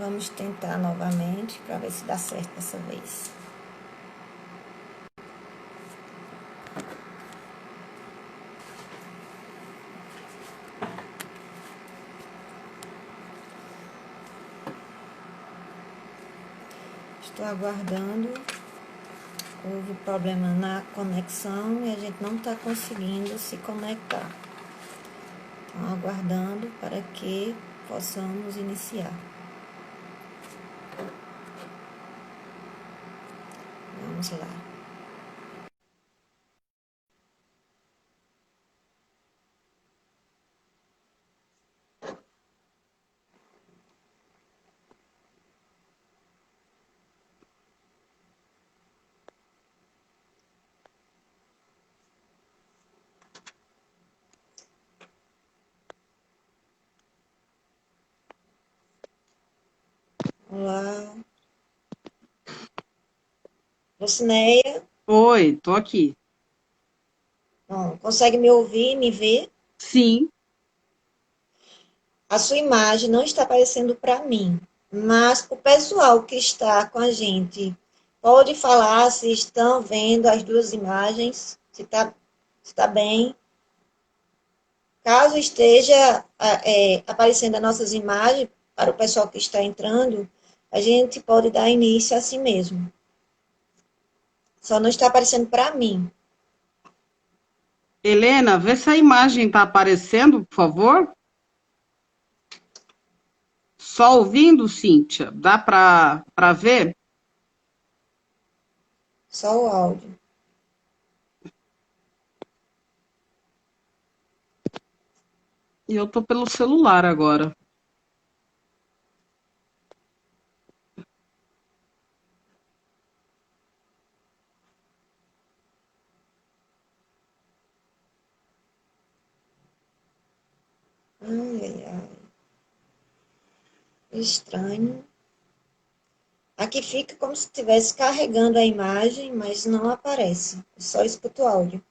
Vamos tentar novamente para ver se dá certo dessa vez. Estou aguardando. Houve problema na conexão e a gente não está conseguindo se conectar. Então, aguardando para que possamos iniciar. Vamos lá. Olá. Lucinéia, Oi, tô aqui. consegue me ouvir, me ver? Sim, A sua imagem não está aparecendo para mim, mas o pessoal que está com a gente pode falar se estão vendo as duas imagens, se tá bem. Caso esteja aparecendo as nossas imagens para o pessoal que está entrando, a gente pode dar início assim mesmo. Só não está aparecendo para mim. Helena, vê se a imagem tá aparecendo, por favor. Só ouvindo, Cíntia? Dá para ver? Só o áudio. E eu tô pelo celular agora. Ai, ai, ai. Estranho. Aqui fica como se estivesse carregando a imagem, mas não aparece. Só escuto o áudio.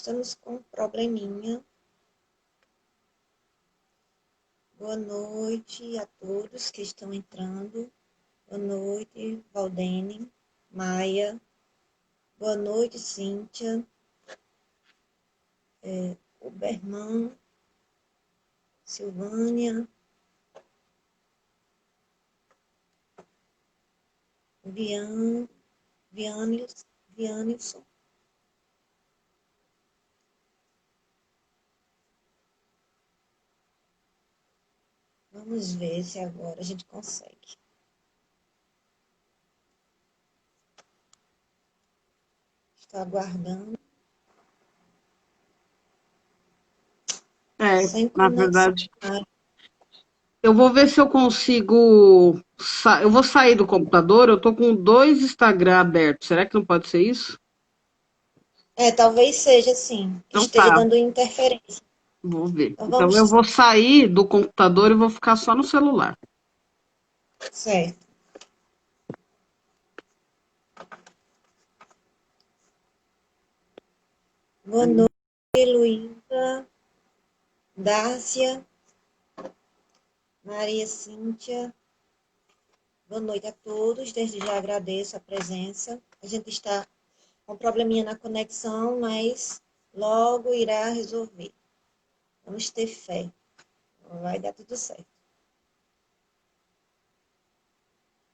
Estamos com um probleminha. Boa noite a todos que estão entrando. Boa noite, Valdene, Maia. Boa noite, Cíntia, Uberman, Silvânia, Vian, Vianilson. Vamos ver se agora a gente consegue. Estou aguardando. É, Sem na conexão. verdade, eu vou ver se eu consigo. Eu vou sair do computador. Eu tô com dois Instagram abertos. Será que não pode ser isso? Talvez seja assim, que Então esteja tá, dando interferência. vou ver. Então Então eu vamos, vou sair do computador e vou ficar só no celular. certo. Boa noite, Luísa, Dárcia, Maria Cíntia. Boa noite a todos. Desde já agradeço a presença. A gente está com um probleminha na conexão, mas logo irá resolver. Vamos ter fé. Vai dar tudo certo.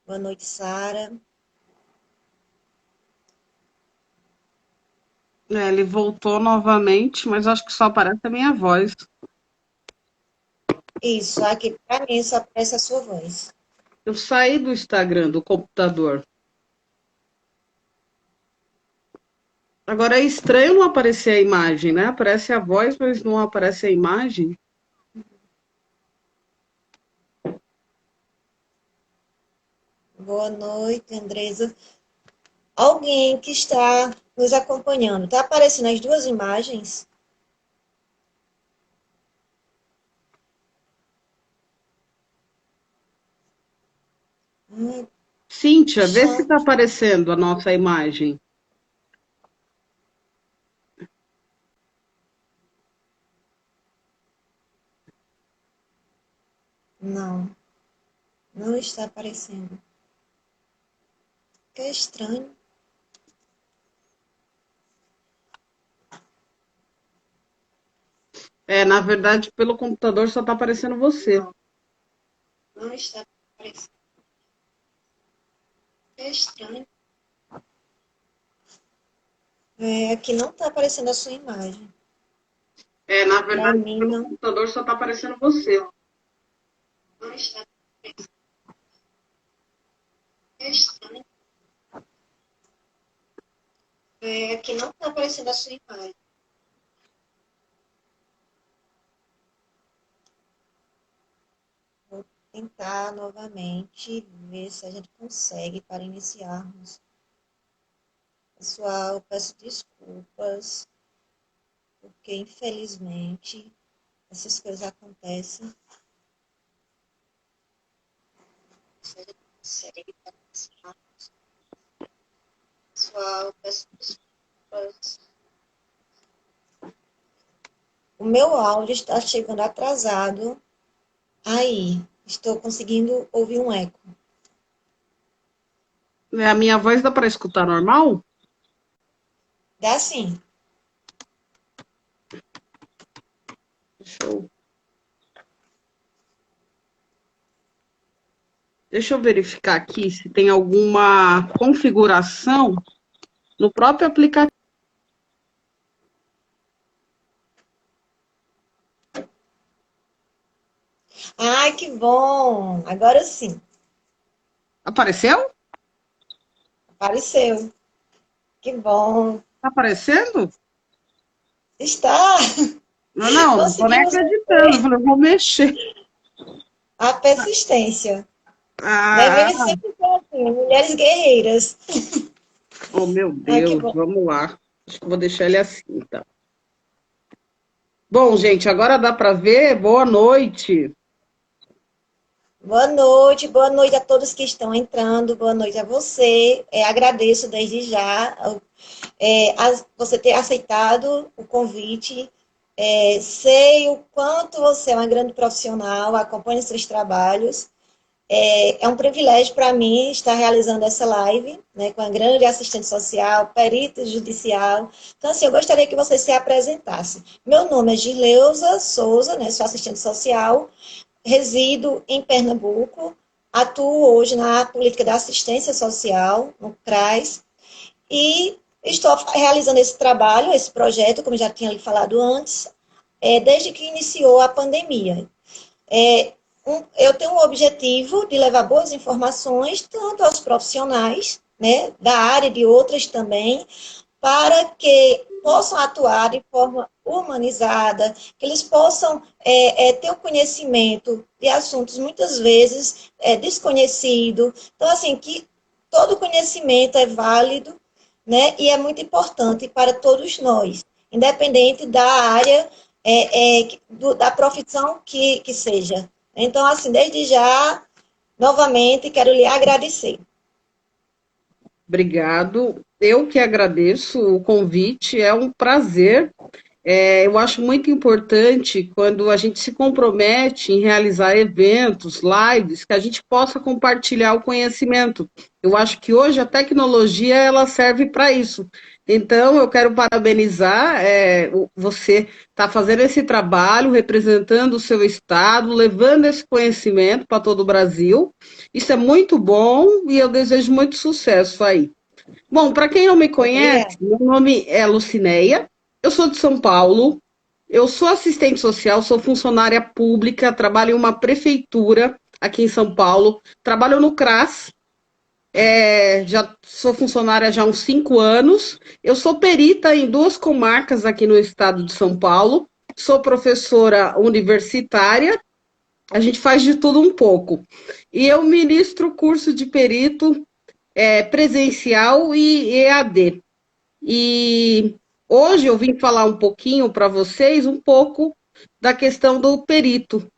Boa noite, Sara. É, ele voltou novamente, mas acho que só aparece a minha voz. Isso, aqui para mim só aparece a sua voz. Eu saí do Instagram, do computador. Agora é estranho não aparecer a imagem, né? Aparece a voz, mas não aparece a imagem. Boa noite, Andresa. Alguém que está nos acompanhando, está aparecendo as duas imagens? Cíntia, vê se Chama. está aparecendo a nossa imagem. Não, não está aparecendo. Que estranho. Na verdade, pelo computador só está aparecendo você. Não está aparecendo. Que estranho. Aqui não está aparecendo a sua imagem. Na Para verdade, mim, pelo não. computador só está aparecendo você. Não está aparecendo. Que estranho. Aqui não está aparecendo a sua imagem. Vou tentar novamente ver se a gente consegue para iniciarmos. Pessoal, peço desculpas, porque infelizmente essas coisas acontecem. Se a gente consegue para iniciarmos. Pessoal, peço desculpas. O meu áudio está chegando atrasado. Aí, estou conseguindo ouvir um eco. A minha voz dá para escutar normal? Dá sim. Deixa eu verificar aqui se tem alguma configuração no próprio aplicativo. Ai, que bom! Agora sim, Apareceu? apareceu. Que bom. Está aparecendo? Está! Não, não estou nem Conseguimos acreditando. Eu vencer falei, eu vou mexer. a persistência. Ah, Devemos sempre ser assim, mulheres guerreiras. oh, meu Ai, que Deus, bom. vamos lá. Acho que eu vou deixar ele assim, tá? Bom, gente, agora dá para ver. Boa noite. Boa noite a todos que estão entrando, boa noite a você. Agradeço desde já você ter aceitado o convite. Sei o quanto você é uma grande profissional, acompanho seus trabalhos. É um privilégio para mim estar realizando essa live, né, com a grande assistente social, perito judicial. Então, assim, eu gostaria que você se apresentasse. Meu nome é Gileuza Souza, né, sou assistente social, resido em Pernambuco, atuo hoje na política da assistência social, no CRAS, e estou realizando esse trabalho, esse projeto, como já tinha lhe falado antes, desde que iniciou a pandemia. Eu tenho o objetivo de levar boas informações, tanto aos profissionais, né, da área e de outras também, para que possam atuar de forma humanizada, que eles possam ter o conhecimento de assuntos muitas vezes desconhecidos. Então, assim, que todo conhecimento é válido, né, e é muito importante para todos nós, independente da área, da profissão que seja. Então, assim, desde já, novamente, quero lhe agradecer. Obrigado. Eu que agradeço o convite, é um prazer. Eu acho muito importante quando a gente se compromete em realizar eventos, lives, que a gente possa compartilhar o conhecimento. Eu acho que hoje a tecnologia ela serve para isso. Então, eu quero parabenizar você está fazendo esse trabalho, representando o seu estado, levando esse conhecimento para todo o Brasil. Isso é muito bom e eu desejo muito sucesso aí. Bom, para quem não me conhece, Obrigada. meu nome é Lucinéia, eu sou de São Paulo, eu sou assistente social, sou funcionária pública, trabalho em uma prefeitura aqui em São Paulo, trabalho no CRAS, já sou funcionária já há uns 5 anos, eu sou perita em 2 comarcas aqui no estado de São Paulo, sou professora universitária, a gente faz de tudo um pouco. E eu ministro curso de perito presencial e EAD. E hoje eu vim falar um pouquinho para vocês, um pouco da questão do perito.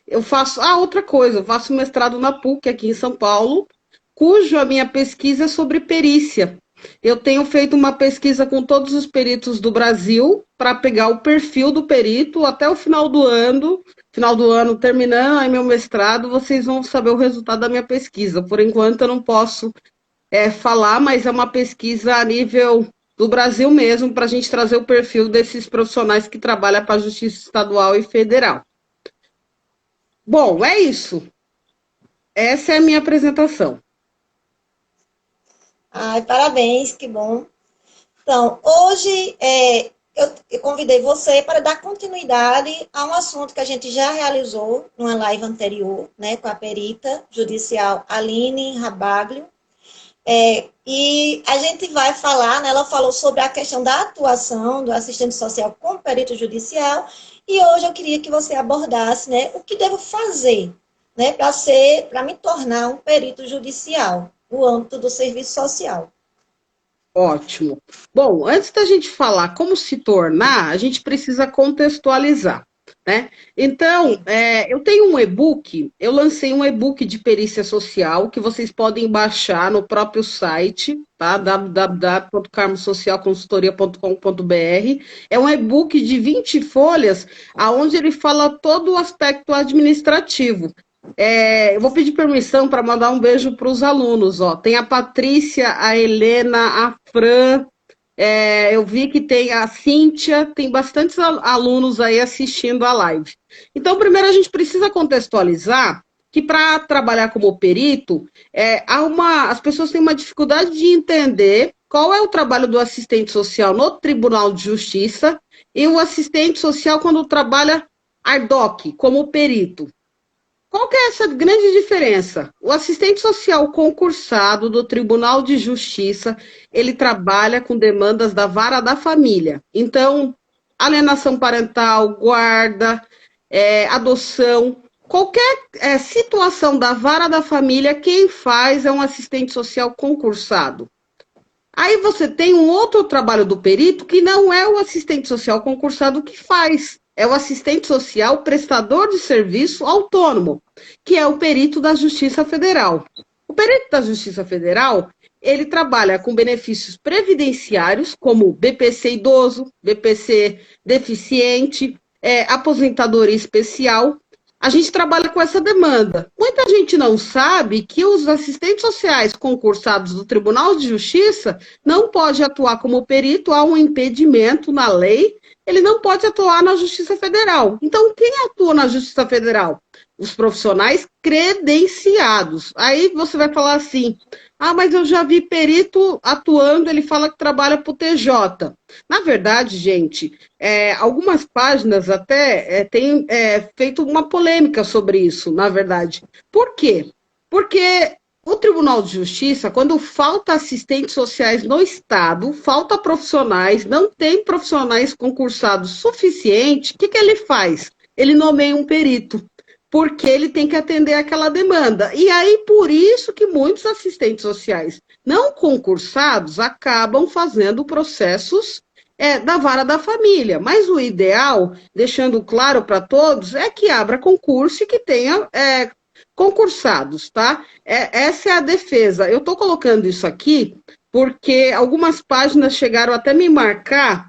Eu faço, outra coisa, eu faço mestrado na PUC aqui em São Paulo, cuja minha pesquisa é sobre perícia. Eu tenho feito uma pesquisa com todos os peritos do Brasil para pegar o perfil do perito até o final do ano terminando aí meu mestrado, vocês vão saber o resultado da minha pesquisa. Por enquanto eu não posso falar, mas é uma pesquisa a nível do Brasil mesmo, para a gente trazer o perfil desses profissionais que trabalham para a Justiça Estadual e Federal. Bom, é isso. Essa é a minha apresentação. Ai, parabéns, que bom. Então, hoje eu convidei você para dar continuidade a um assunto que a gente já realizou numa live anterior, né, com a perita judicial Aline Rabaglio. E a gente vai falar, né, ela falou sobre a questão da atuação do assistente social como perito judicial, e hoje eu queria que você abordasse, né, o que devo fazer, né, para me tornar um perito judicial no âmbito do serviço social. Ótimo. Bom, antes da gente falar como se tornar, a gente precisa contextualizar, né? Então, eu tenho um e-book, eu lancei um e-book de perícia social que vocês podem baixar no próprio site, tá? www.carmosocialconsultoria.com.br. É um e-book de 20 folhas, onde ele fala todo o aspecto administrativo. Eu vou pedir permissão para mandar um beijo para os alunos. Ó. Tem a Patrícia, a Helena, a Fran, eu vi que tem a Cíntia, tem bastantes alunos aí assistindo a live. Então, primeiro a gente precisa contextualizar que para trabalhar como perito, as pessoas têm uma dificuldade de entender qual é o trabalho do assistente social no Tribunal de Justiça e o assistente social quando trabalha ARDOC, como perito. Qual que é essa grande diferença? O assistente social concursado do Tribunal de Justiça, ele trabalha com demandas da vara da família. Então, alienação parental, guarda, adoção, qualquer situação da vara da família, quem faz é um assistente social concursado. Aí você tem um outro trabalho do perito que não é o assistente social concursado que faz. É o assistente social prestador de serviço autônomo, que é o perito da Justiça Federal. O perito da Justiça Federal, ele trabalha com benefícios previdenciários, como BPC idoso, BPC deficiente, aposentadoria especial. A gente trabalha com essa demanda. Muita gente não sabe que os assistentes sociais concursados do Tribunal de Justiça não podem atuar como perito, há um impedimento na lei, ele não pode atuar na Justiça Federal. Então, quem atua na Justiça Federal? Os profissionais credenciados. Aí você vai falar assim, mas eu já vi perito atuando, ele fala que trabalha para o TJ. Na verdade, gente, algumas páginas até têm feito uma polêmica sobre isso, na verdade. Por quê? Porque o Tribunal de Justiça, quando falta assistentes sociais no Estado, falta profissionais, não tem profissionais concursados suficiente, o que ele faz? Ele nomeia um perito, porque ele tem que atender aquela demanda. E aí, por isso que muitos assistentes sociais não concursados acabam fazendo processos da vara da família. Mas o ideal, deixando claro para todos, é que abra concurso e que tenha concursados, tá? Essa é a defesa. Eu estou colocando isso aqui porque algumas páginas chegaram até me marcar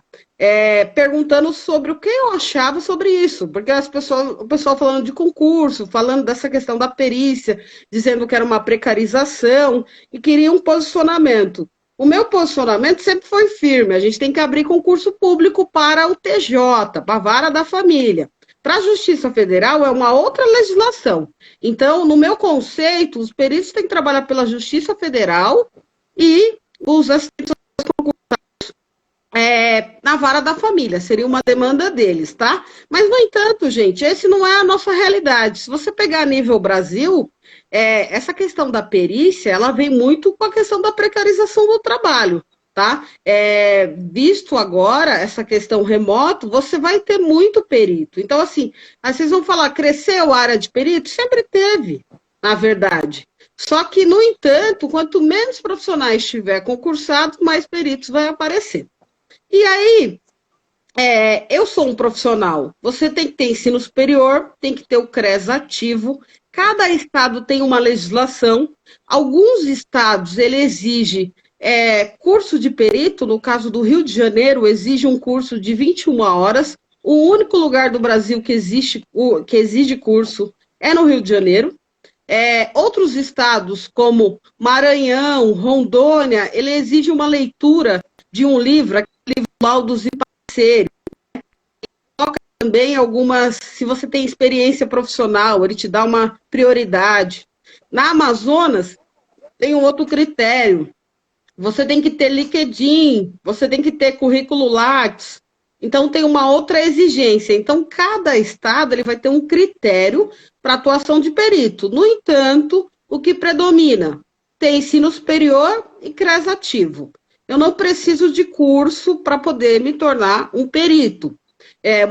perguntando sobre o que eu achava sobre isso, porque o pessoal falando de concurso, falando dessa questão da perícia, dizendo que era uma precarização e queria um posicionamento. O meu posicionamento sempre foi firme, a gente tem que abrir concurso público para o TJ, para a vara da família. Para a Justiça Federal é uma outra legislação. Então, no meu conceito, os peritos têm que trabalhar pela Justiça Federal e os assistentes na vara da família, seria uma demanda deles, tá? Mas, no entanto, gente, esse não é a nossa realidade. Se você pegar a nível Brasil, essa questão da perícia, ela vem muito com a questão da precarização do trabalho, tá? Visto agora essa questão remoto, você vai ter muito perito. Então, assim, aí vocês vão falar, cresceu a área de perito? Sempre teve, na verdade. Só que, no entanto, quanto menos profissionais tiver concursados, mais peritos vai aparecer. E aí, eu sou um profissional, você tem que ter ensino superior, tem que ter o CRES ativo, Cada estado tem uma legislação. Alguns estados ele exige curso de perito. No caso do Rio de Janeiro, exige um curso de 21 horas. O único lugar do Brasil que exige curso é no Rio de Janeiro. Outros estados, como Maranhão, Rondônia, ele exige uma leitura de um livro, aquele livro Laudos e Pareceres. Também algumas, se você tem experiência profissional, ele te dá uma prioridade. Na Amazonas, tem um outro critério. Você tem que ter LinkedIn, você tem que ter currículo Lattes. Então, tem uma outra exigência. Então, cada estado ele vai ter um critério para atuação de perito. No entanto, o que predomina? Tem ensino superior e CRES ativo. Eu não preciso de curso para poder me tornar um perito.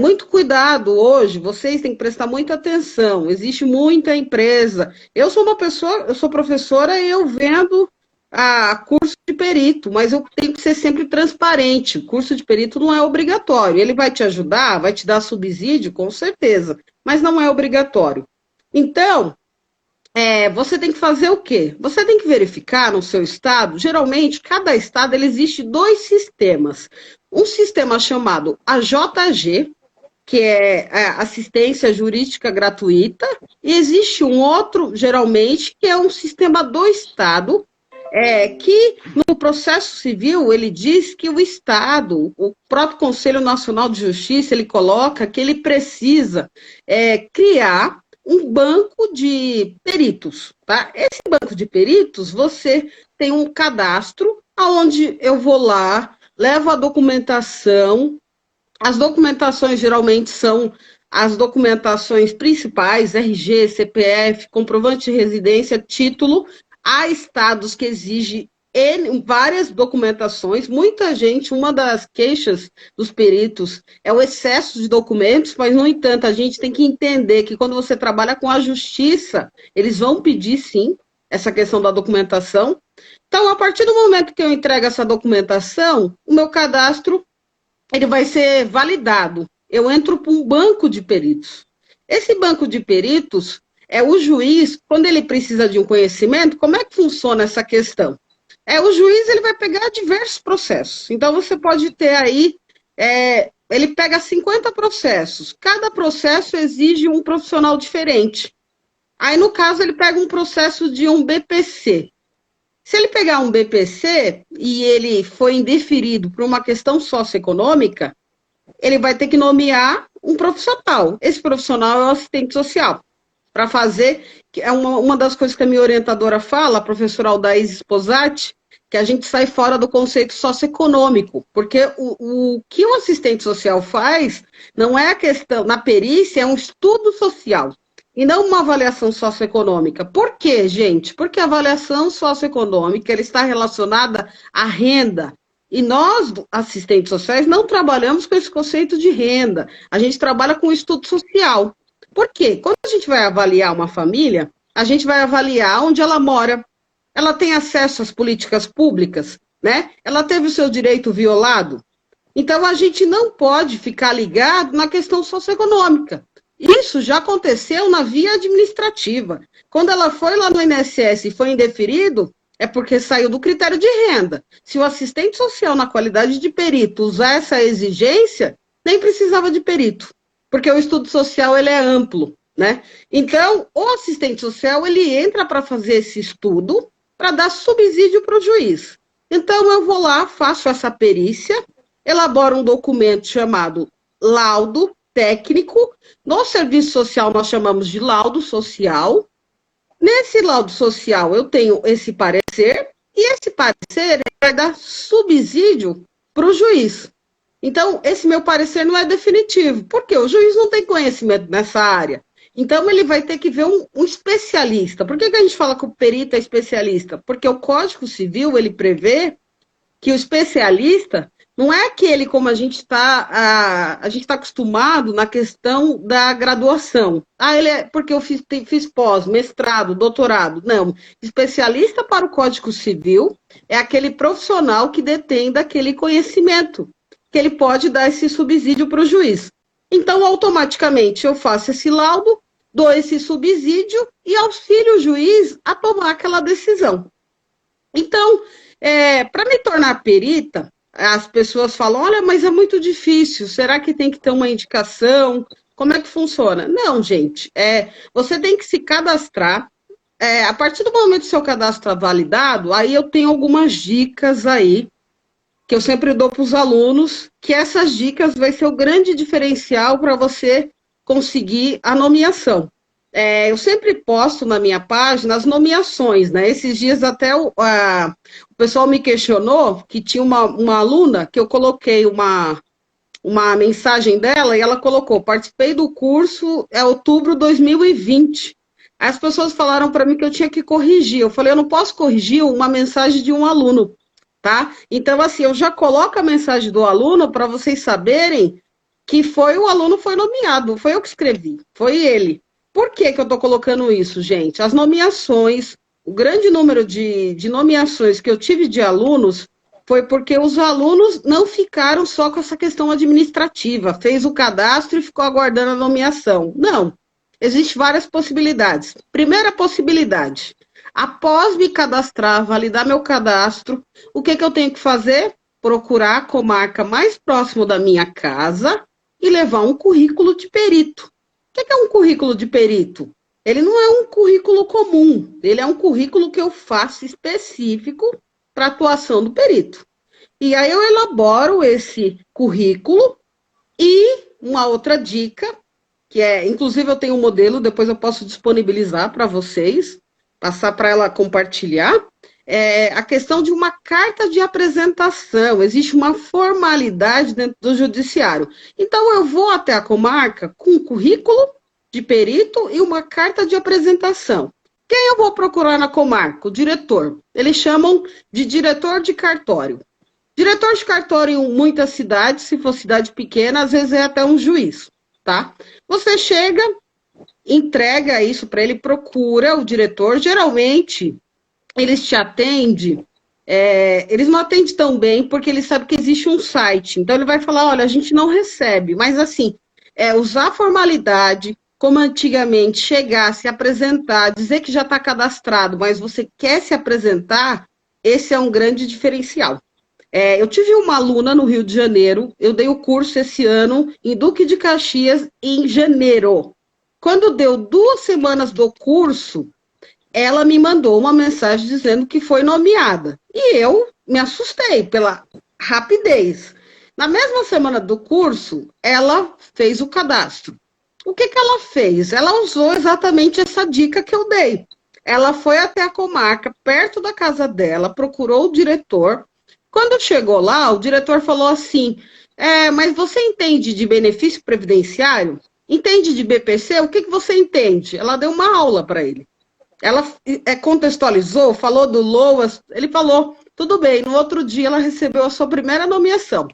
Muito cuidado hoje, vocês têm que prestar muita atenção, existe muita empresa. Eu sou professora e eu vendo curso de perito, mas eu tenho que ser sempre transparente. O curso de perito não é obrigatório. Ele vai te ajudar, vai te dar subsídio, com certeza, mas não é obrigatório. Então, você tem que fazer o quê? Você tem que verificar no seu estado, geralmente, cada estado, ele existe 2 sistemas. Um sistema chamado AJG, que é assistência jurídica gratuita, e existe um outro, geralmente, que é um sistema do estado, que no processo civil ele diz que o Estado, o próprio Conselho Nacional de Justiça, ele coloca que ele precisa criar um banco de peritos, tá? Esse banco de peritos, você tem um cadastro, onde eu vou lá, levo a documentação, as documentações geralmente são as documentações principais, RG, CPF, comprovante de residência, título. Há estados que exigem várias documentações. Muita gente, uma das queixas dos peritos é o excesso de documentos, mas, no entanto, a gente tem que entender que quando você trabalha com a justiça, eles vão pedir, sim, essa questão da documentação. Então, a partir do momento que eu entrego essa documentação, o meu cadastro ele vai ser validado. Eu entro para um banco de peritos. Esse banco de peritos o juiz, quando ele precisa de um conhecimento, como é que funciona essa questão? O juiz ele vai pegar diversos processos. Então, você pode ter aí, ele pega 50 processos. Cada processo exige um profissional diferente. Aí, no caso, ele pega um processo de um BPC. Se ele pegar um BPC e ele foi indeferido por uma questão socioeconômica, ele vai ter que nomear um profissional. Esse profissional é o assistente social. Para fazer, que é uma das coisas que a minha orientadora fala, a professora Aldaís Sposati, que a gente sai fora do conceito socioeconômico, porque o que o assistente social faz não é a questão, na perícia, é um estudo social, e não uma avaliação socioeconômica. Por quê, gente? Porque a avaliação socioeconômica ela está relacionada à renda, e nós, assistentes sociais, não trabalhamos com esse conceito de renda, a gente trabalha com estudo social. Por quê? Quando a gente vai avaliar uma família, a gente vai avaliar onde ela mora, ela tem acesso às políticas públicas, né? Ela teve o seu direito violado. Então, a gente não pode ficar ligado na questão socioeconômica. Isso já aconteceu na via administrativa. Quando ela foi lá no INSS e foi indeferido, é porque saiu do critério de renda. Se o assistente social, na qualidade de perito, usar essa exigência, nem precisava de perito. Porque o estudo social ele é amplo, né? Então, o assistente social ele entra para fazer esse estudo para dar subsídio para o juiz. Então, eu vou lá, faço essa perícia, elaboro um documento chamado laudo técnico. No serviço social, nós chamamos de laudo social. Nesse laudo social, eu tenho esse parecer, e esse parecer vai dar subsídio para o juiz. Então, esse meu parecer não é definitivo, porque o juiz não tem conhecimento nessa área. Então, ele vai ter que ver um especialista. Por que a gente fala que o perito é especialista? Porque o Código Civil, ele prevê que o especialista não é aquele como a gente está acostumado na questão da graduação. Ele é porque eu fiz pós, mestrado, doutorado. Não, especialista para o Código Civil é aquele profissional que detém daquele conhecimento, que ele pode dar esse subsídio para o juiz. Então, automaticamente, eu faço esse laudo, dou esse subsídio e auxilio o juiz a tomar aquela decisão. Então, para me tornar perita, as pessoas falam, olha, mas é muito difícil, será que tem que ter uma indicação? Como é que funciona? Não, gente, você tem que se cadastrar. A partir do momento que o seu cadastro está validado, aí eu tenho algumas dicas aí, que eu sempre dou para os alunos, que essas dicas vai ser o grande diferencial para você conseguir a nomeação. Eu sempre posto na minha página as nomeações, né? Esses dias até o pessoal me questionou que tinha uma aluna que eu coloquei uma mensagem dela e ela colocou, participei do curso outubro de 2020. Aí as pessoas falaram para mim que eu tinha que corrigir. Eu falei, eu não posso corrigir uma mensagem de um aluno, tá? Então, assim, eu já coloco a mensagem do aluno para vocês saberem que o aluno foi nomeado, não foi eu que escrevi, foi ele. Por que eu estou colocando isso, gente? As nomeações, o grande número de nomeações que eu tive de alunos foi porque os alunos não ficaram só com essa questão administrativa, fez o cadastro e ficou aguardando a nomeação. Não, existem várias possibilidades. Primeira possibilidade, após me cadastrar, validar meu cadastro, o que eu tenho que fazer? Procurar a comarca mais próximo da minha casa e levar um currículo de perito. O que é um currículo de perito? Ele não é um currículo comum, ele é um currículo que eu faço específico para a atuação do perito. E aí eu elaboro esse currículo e uma outra dica, que inclusive eu tenho um modelo, depois eu posso disponibilizar para vocês, passar para ela compartilhar, a questão de uma carta de apresentação. Existe uma formalidade dentro do judiciário. Então, eu vou até a comarca com um currículo de perito e uma carta de apresentação. Quem eu vou procurar na comarca? O diretor. Eles chamam de diretor de cartório. Diretor de cartório em muitas cidades, se for cidade pequena, às vezes é até um juiz, tá? Você chega, entrega isso para ele, procura o diretor, geralmente eles te atendem, eles não atendem tão bem porque eles sabem que existe um site, então ele vai falar, olha, a gente não recebe, mas assim, usar a formalidade, como antigamente, chegar, se apresentar, dizer que já está cadastrado, mas você quer se apresentar, esse é um grande diferencial. Eu tive uma aluna no Rio de Janeiro, eu dei o curso esse ano em Duque de Caxias, em janeiro. Quando deu 2 semanas do curso, ela me mandou uma mensagem dizendo que foi nomeada. E eu me assustei pela rapidez. Na mesma semana do curso, ela fez o cadastro. O que ela fez? Ela usou exatamente essa dica que eu dei. Ela foi até a comarca, perto da casa dela, procurou o diretor. Quando chegou lá, o diretor falou assim, mas você entende de benefício previdenciário? Entende de BPC? O que você entende? Ela deu uma aula para ele. Ela contextualizou, falou do LOAS, ele falou, tudo bem, no outro dia ela recebeu a sua primeira nomeação.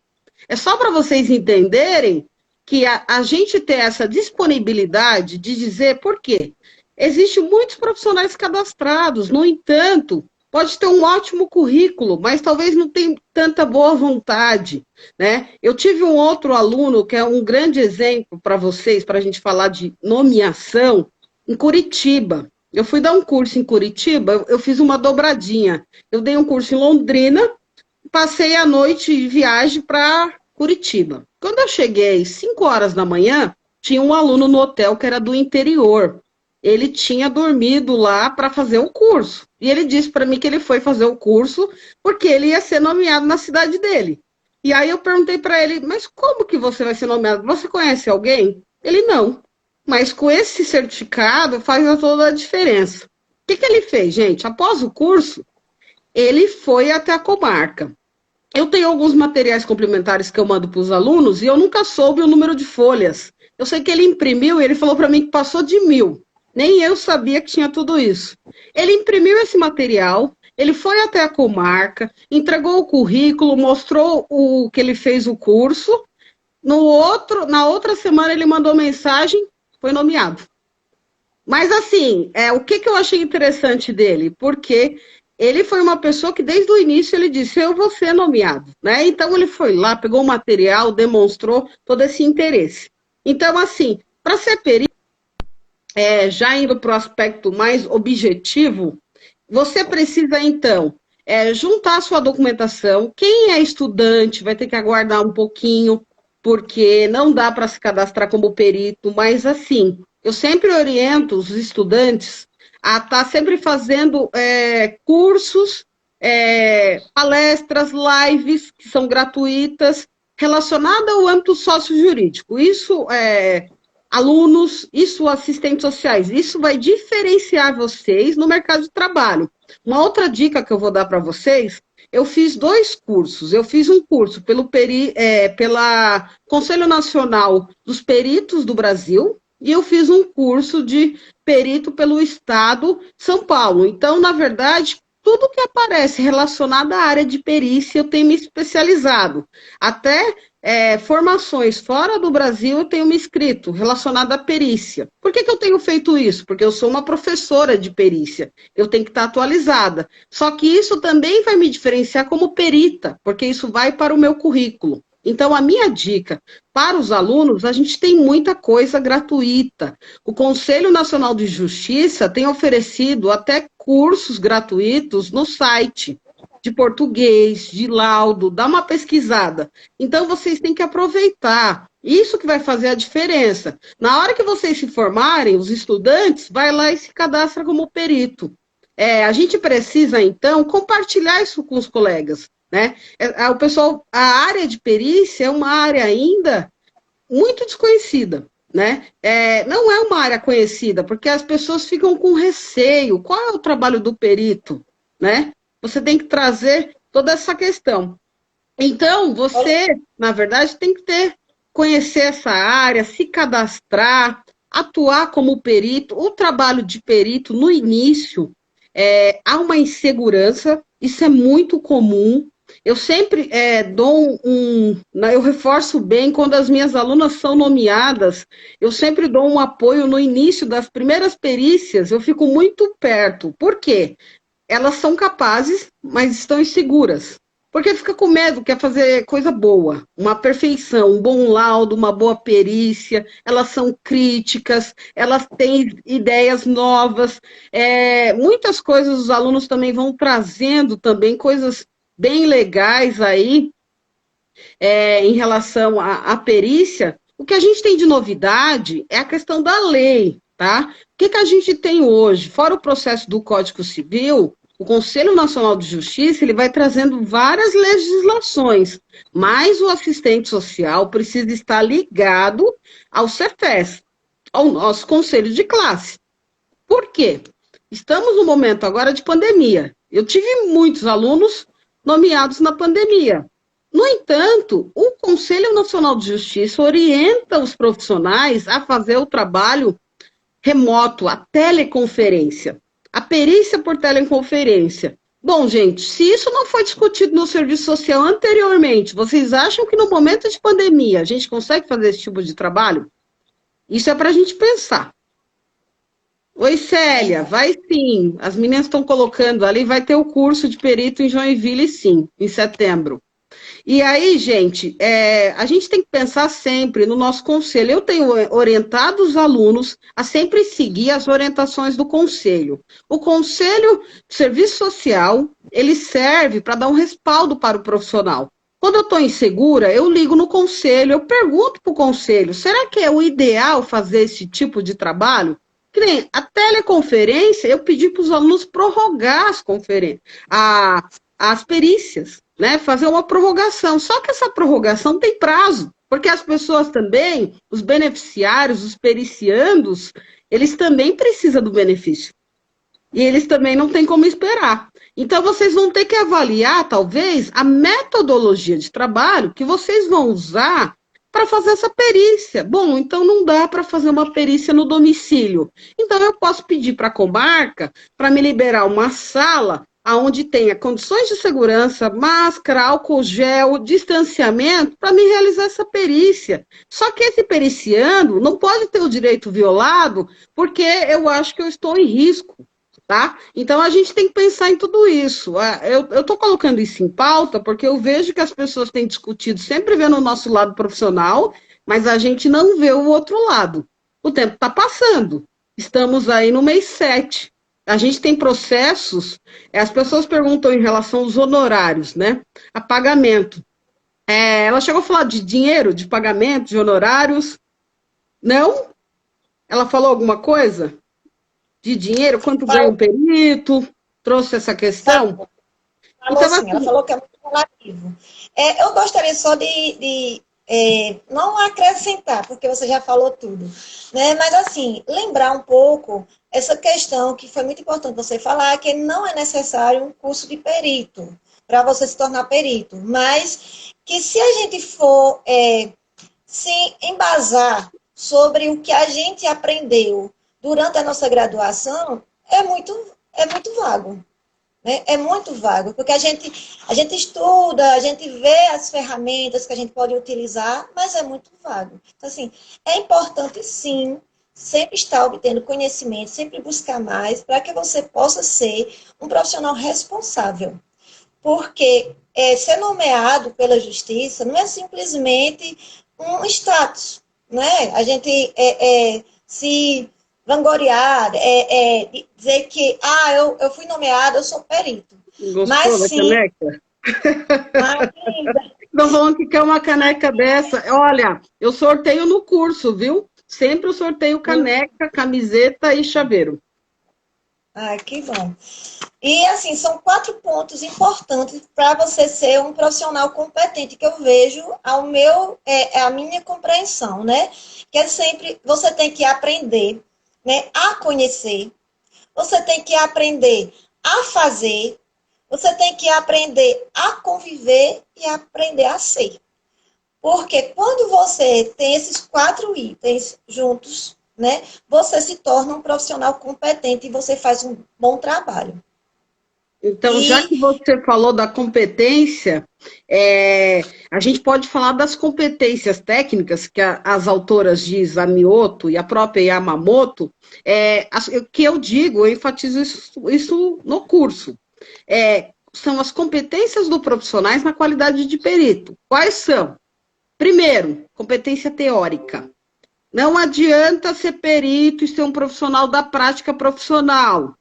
É só para vocês entenderem que a gente tem essa disponibilidade de dizer por quê. Existem muitos profissionais cadastrados, no entanto, pode ter um ótimo currículo, mas talvez não tenha tanta boa vontade, né? Eu tive um outro aluno que é um grande exemplo para vocês, para a gente falar de nomeação, em Curitiba. Eu fui dar um curso em Curitiba, eu fiz uma dobradinha. Eu dei um curso em Londrina, passei a noite de viagem para Curitiba. Quando eu cheguei, 5 horas da manhã, tinha um aluno no hotel que era do interior. Ele tinha dormido lá para fazer o curso. E ele disse para mim que ele foi fazer o curso porque ele ia ser nomeado na cidade dele. E aí eu perguntei para ele, mas como que você vai ser nomeado? Você conhece alguém? Ele, não. Mas com esse certificado faz toda a diferença. O que ele fez, gente? Após o curso, ele foi até a comarca. Eu tenho alguns materiais complementares que eu mando para os alunos e eu nunca soube o número de folhas. Eu sei que ele imprimiu e ele falou para mim que passou de 1.000. Nem eu sabia que tinha tudo isso. Ele imprimiu esse material, ele foi até a comarca, entregou o currículo, mostrou o que ele fez o curso. Na outra semana ele mandou mensagem, foi nomeado. Mas assim, o que eu achei interessante dele? Porque ele foi uma pessoa que desde o início ele disse, eu vou ser nomeado, né? Então ele foi lá, pegou o material, demonstrou todo esse interesse. Então assim, para ser perito, já indo para o aspecto mais objetivo, você precisa, então, juntar a sua documentação. Quem é estudante vai ter que aguardar um pouquinho, porque não dá para se cadastrar como perito, mas, assim, eu sempre oriento os estudantes a estar sempre fazendo cursos, palestras, lives, que são gratuitas, relacionadas ao âmbito sócio-jurídico. Isso alunos, isso assistentes sociais, isso vai diferenciar vocês no mercado de trabalho. Uma outra dica que eu vou dar para vocês, eu fiz 2 cursos. Eu fiz um curso pela Conselho Nacional dos Peritos do Brasil e eu fiz um curso de perito pelo Estado de São Paulo. Então, na verdade, tudo que aparece relacionado à área de perícia, eu tenho me especializado. Até formações fora do Brasil, eu tenho me inscrito relacionada à perícia. Por que eu tenho feito isso? Porque eu sou uma professora de perícia, eu tenho que estar atualizada. Só que isso também vai me diferenciar como perita, porque isso vai para o meu currículo. Então, a minha dica para os alunos, a gente tem muita coisa gratuita. O Conselho Nacional de Justiça tem oferecido até cursos gratuitos no site, de português, de laudo, dá uma pesquisada. Então, vocês têm que aproveitar. Isso que vai fazer a diferença. Na hora que vocês se formarem, os estudantes, vai lá e se cadastra como perito. A gente precisa, então, compartilhar isso com os colegas, né? O pessoal, a área de perícia é uma área ainda muito desconhecida, né? Não é uma área conhecida, porque as pessoas ficam com receio. Qual é o trabalho do perito, né? Você tem que trazer toda essa questão. Então, você, na verdade, tem que conhecer essa área, se cadastrar, atuar como perito. O trabalho de perito, no início, há uma insegurança, isso é muito comum. Eu sempre eu reforço bem, quando as minhas alunas são nomeadas, eu sempre dou um apoio no início das primeiras perícias, eu fico muito perto. Por quê? Elas são capazes, mas estão inseguras. Porque fica com medo, quer fazer coisa boa, uma perfeição, um bom laudo, uma boa perícia, elas são críticas, elas têm ideias novas, muitas coisas os alunos também vão trazendo também coisas bem legais aí, em relação à perícia. O que a gente tem de novidade é a questão da lei, tá? O que a gente tem hoje? Fora o processo do Código Civil, o Conselho Nacional de Justiça, ele vai trazendo várias legislações, mas o assistente social precisa estar ligado ao Cefes, ao nosso conselho de classe. Por quê? Estamos no momento agora de pandemia. Eu tive muitos alunos nomeados na pandemia. No entanto, o Conselho Nacional de Justiça orienta os profissionais a fazer o trabalho remoto, a teleconferência, a perícia por teleconferência. Bom, gente, se isso não foi discutido no serviço social anteriormente, vocês acham que no momento de pandemia a gente consegue fazer esse tipo de trabalho? Isso é para a gente pensar. Oi, Célia, vai sim. As meninas estão colocando ali, vai ter o curso de perito em Joinville, sim, em setembro. E aí, gente, a gente tem que pensar sempre no nosso conselho. Eu tenho orientado os alunos a sempre seguir as orientações do conselho. O conselho de serviço social, ele serve para dar um respaldo para o profissional. Quando eu estou insegura, eu ligo no conselho, eu pergunto para o conselho, será que é o ideal fazer esse tipo de trabalho? Que nem a teleconferência, eu pedi para os alunos prorrogar as perícias, né? Fazer uma prorrogação. Só que essa prorrogação tem prazo, porque as pessoas também, os beneficiários, os periciandos, eles também precisam do benefício. E eles também não têm como esperar. Então, vocês vão ter que avaliar, talvez, a metodologia de trabalho que vocês vão usar para fazer essa perícia. Bom, então não dá para fazer uma perícia no domicílio. Então, eu posso pedir para a comarca para me liberar uma sala onde tenha condições de segurança, máscara, álcool gel, distanciamento, para me realizar essa perícia. Só que esse periciando não pode ter o direito violado, porque eu acho que eu estou em risco, tá? Então, a gente tem que pensar em tudo isso. Eu estou colocando isso em pauta, porque eu vejo que as pessoas têm discutido, sempre vendo o nosso lado profissional, mas a gente não vê o outro lado. O tempo está passando. Estamos aí no mês 7. A gente tem processos, as pessoas perguntam em relação aos honorários, né? A pagamento. Ela chegou a falar de dinheiro, de pagamento, de honorários. Não? Ela falou alguma coisa? De dinheiro? Quanto ganha um perito? Trouxe essa questão? Falou Então, assim, ela assim, falou que é muito relativo. Eu gostaria só de não acrescentar, porque você já falou tudo, né? Mas assim, lembrar um pouco essa questão que foi muito importante você falar, que não é necessário um curso de perito para você se tornar perito, mas que se a gente for se embasar sobre o que a gente aprendeu durante a nossa graduação, é muito vago, né? É muito vago, porque a gente estuda, a gente vê as ferramentas que a gente pode utilizar, mas é muito vago. Então, assim, é importante, sim, sempre estar obtendo conhecimento, sempre buscar mais, para que você possa ser um profissional responsável. Porque ser nomeado pela justiça não é simplesmente um status, né? A gente se vangloriar, dizer que eu fui nomeado, eu sou perito. Mas gostou da sim, caneca? ainda, Não falando que quer uma caneca dessa. Olha, eu sorteio no curso, viu? Sempre eu sorteio caneca, camiseta e chaveiro. que bom. E, assim, são 4 pontos importantes para você ser um profissional competente, que eu vejo a minha compreensão, né? Que é sempre, você tem que aprender, né, a conhecer, você tem que aprender a fazer, você tem que aprender a conviver e aprender a ser. Porque quando você tem esses 4 itens juntos, né, você se torna um profissional competente e você faz um bom trabalho. Então, já E que você falou da competência, a gente pode falar das competências técnicas que as autoras de Zamioto e a própria Yamamoto, que eu digo, eu enfatizo isso no curso. São as competências do profissionais na qualidade de perito. Quais são? Primeiro, competência teórica. Não adianta ser perito e ser um profissional da prática profissional.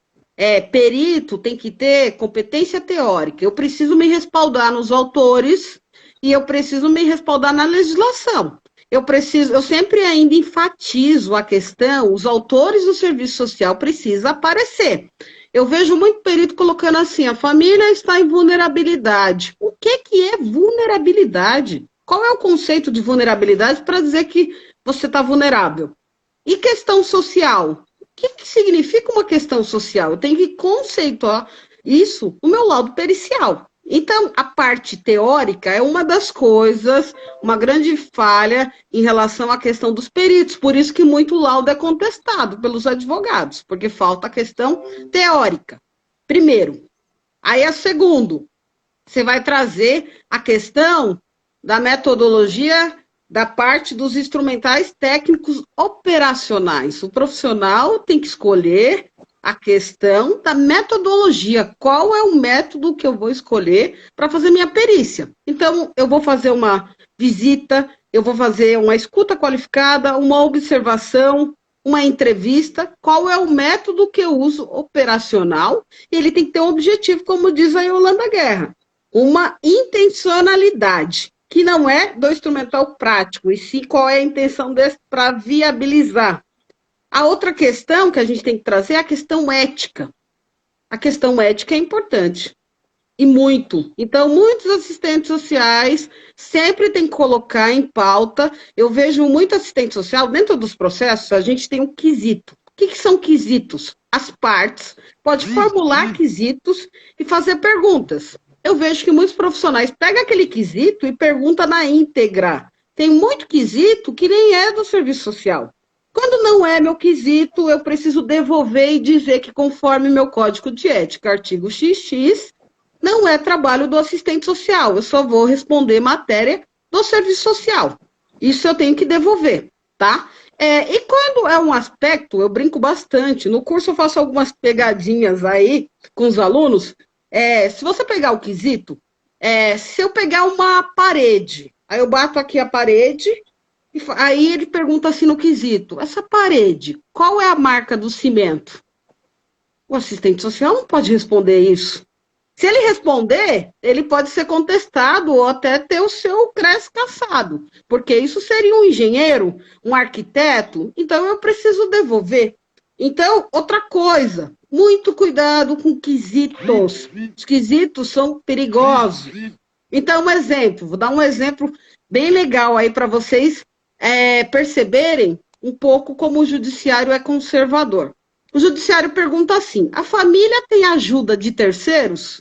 Perito tem que ter competência teórica. Eu preciso me respaldar nos autores e eu preciso me respaldar na legislação. Eu sempre ainda enfatizo a questão, os autores do serviço social precisam aparecer. Eu vejo muito perito colocando assim, a família está em vulnerabilidade. O que é vulnerabilidade? Qual é o conceito de vulnerabilidade para dizer que você está vulnerável? E questão social? O que significa uma questão social? Eu tenho que conceituar isso no meu laudo pericial. Então, a parte teórica é uma das coisas, uma grande falha em relação à questão dos peritos. Por isso que muito laudo é contestado pelos advogados, porque falta a questão teórica. Primeiro. Aí, a segundo, você vai trazer a questão da metodologia da parte dos instrumentais técnicos operacionais. O profissional tem que escolher a questão da metodologia. Qual é o método que eu vou escolher para fazer minha perícia? Então, eu vou fazer uma visita, eu vou fazer uma escuta qualificada, uma observação, uma entrevista. Qual é o método que eu uso operacional? Ele tem que ter um objetivo, como diz a Yolanda Guerra, uma intencionalidade, que não é do instrumental prático, e sim qual é a intenção desse para viabilizar. A outra questão que a gente tem que trazer é a questão ética. A questão ética é importante, e muito. Então, muitos assistentes sociais sempre tem que colocar em pauta. Eu vejo muito assistente social, dentro dos processos, a gente tem um quesito. O que são quesitos? As partes pode formular quesitos e fazer perguntas. Eu vejo que muitos profissionais pegam aquele quesito e perguntam na íntegra. Tem muito quesito que nem é do serviço social. Quando não é meu quesito, eu preciso devolver e dizer que, conforme meu código de ética, artigo XX, não é trabalho do assistente social. Eu só vou responder matéria do serviço social. Isso eu tenho que devolver, tá? E quando é um aspecto, eu brinco bastante. No curso eu faço algumas pegadinhas aí com os alunos. Se você pegar o quesito, se eu pegar uma parede, aí eu bato aqui a parede Aí ele pergunta assim no quesito, essa parede, qual é a marca do cimento? O assistente social não pode responder isso. Se ele responder, ele pode ser contestado ou até ter o seu CRES cassado, porque isso seria um engenheiro, um arquiteto, então eu preciso devolver. Então, outra coisa, muito cuidado com quesitos. Os quesitos são perigosos. Então, um exemplo, vou dar um exemplo bem legal aí para vocês perceberem um pouco como o judiciário é conservador. O judiciário pergunta assim: a família tem ajuda de terceiros?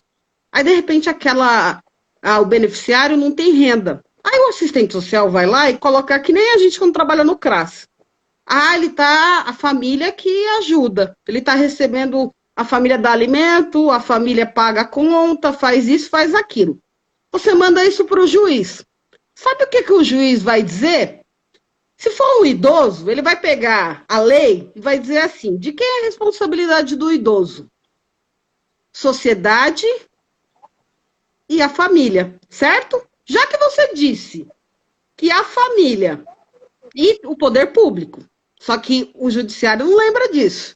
Aí, de repente, o beneficiário não tem renda. Aí o assistente social vai lá e coloca que nem a gente quando trabalha no CRAS. A família que ajuda. Ele está recebendo, a família dá alimento, a família paga a conta, faz isso, faz aquilo. Você manda isso para o juiz. Sabe o que o juiz vai dizer? Se for um idoso, ele vai pegar a lei e vai dizer assim: de quem é a responsabilidade do idoso? Sociedade e a família, certo? Já que você disse que a família e o poder público, só que o judiciário não lembra disso.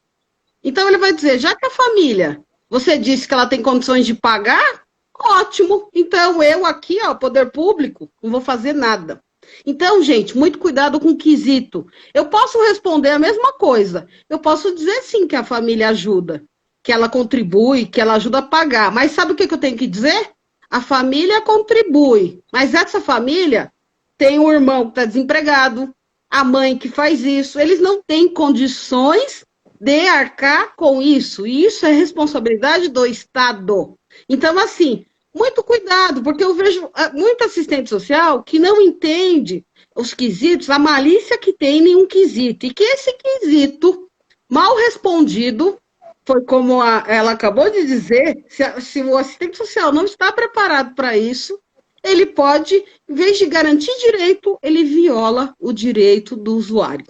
Então ele vai dizer, já que a família, você disse que ela tem condições de pagar, ótimo. Então eu aqui, ó, poder público, não vou fazer nada. Então, gente, muito cuidado com o quesito. Eu posso responder a mesma coisa. Eu posso dizer sim que a família ajuda, que ela contribui, que ela ajuda a pagar. Mas sabe o que eu tenho que dizer? A família contribui, mas essa família tem um irmão que está desempregado, a mãe que faz isso, eles não têm condições de arcar com isso, e isso é responsabilidade do Estado. Então, assim, muito cuidado, porque eu vejo muito assistente social que não entende os quesitos, a malícia que tem em um quesito, e que esse quesito, mal respondido, foi como ela acabou de dizer, se o assistente social não está preparado para isso, ele pode, em vez de garantir direito, ele viola o direito do usuário.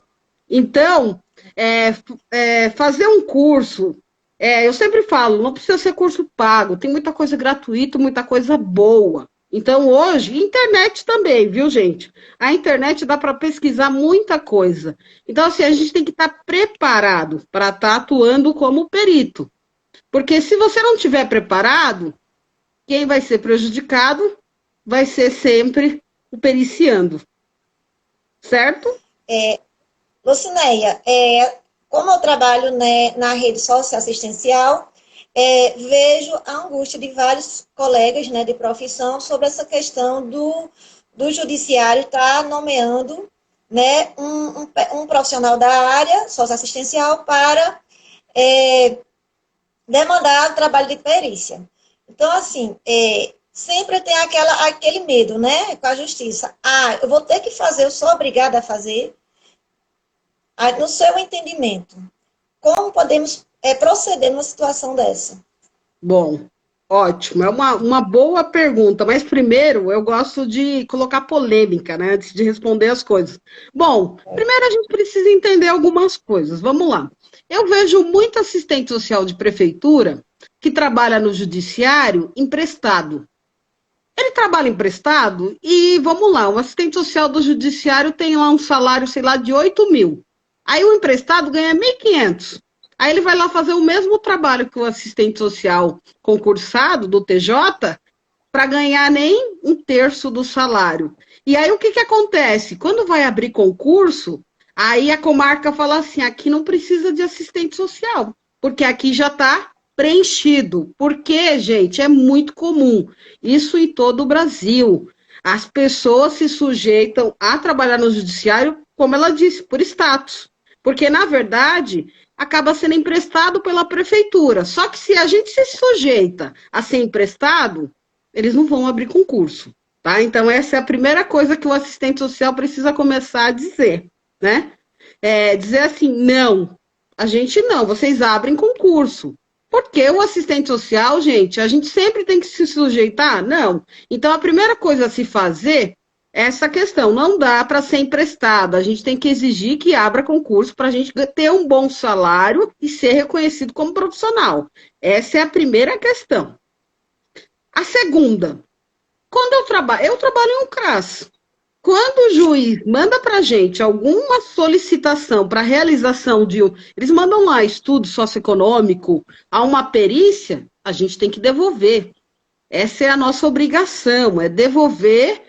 Então, fazer um curso, eu sempre falo, não precisa ser curso pago, tem muita coisa gratuita, muita coisa boa. Então, hoje, internet também, viu, gente? A internet dá para pesquisar muita coisa. Então, assim, a gente tem que estar preparado para estar atuando como perito. Porque se você não estiver preparado, quem vai ser prejudicado vai ser sempre o periciando. Certo? Lucinéia, como eu trabalho, né, na rede socioassistencial, vejo a angústia de vários colegas, né, de profissão sobre essa questão do judiciário estar nomeando, né, um profissional da área socioassistencial para demandar o trabalho de perícia. Então, assim, sempre tem aquele medo, né, com a justiça. Eu vou ter que fazer, eu sou obrigada a fazer. No seu entendimento, como podemos proceder numa situação dessa? Bom, ótimo, é uma boa pergunta, mas primeiro eu gosto de colocar polêmica, né, antes de responder as coisas. Bom, primeiro a gente precisa entender algumas coisas, vamos lá. Eu vejo muito assistente social de prefeitura que trabalha no judiciário emprestado. Ele trabalha emprestado e, vamos lá, o assistente social do judiciário tem lá um salário, sei lá, de 8 mil. Aí o emprestado ganha 1.500. Aí ele vai lá fazer o mesmo trabalho que o assistente social concursado do TJ para ganhar nem um terço do salário. E aí o que acontece? Quando vai abrir concurso, aí a comarca fala assim, aqui não precisa de assistente social, porque aqui já está preenchido. Porque, gente, é muito comum. Isso em todo o Brasil. As pessoas se sujeitam a trabalhar no judiciário, como ela disse, por status. Porque, na verdade, acaba sendo emprestado pela prefeitura. Só que se a gente se sujeita a ser emprestado, eles não vão abrir concurso. Tá? Então, essa é a primeira coisa que o assistente social precisa começar a dizer. Né? Dizer assim, não, a gente não, vocês abrem concurso. Porque o assistente social, gente, a gente sempre tem que se sujeitar? Não. Então, a primeira coisa a se fazer essa questão, não dá para ser emprestado, a gente tem que exigir que abra concurso para a gente ter um bom salário e ser reconhecido como profissional. Essa é a primeira questão. A segunda, quando eu trabalho em um CRAS. quando o juiz manda para a gente alguma solicitação para realização de eles mandam lá estudo socioeconômico, a uma perícia, a gente tem que devolver. Essa é a nossa obrigação, é devolver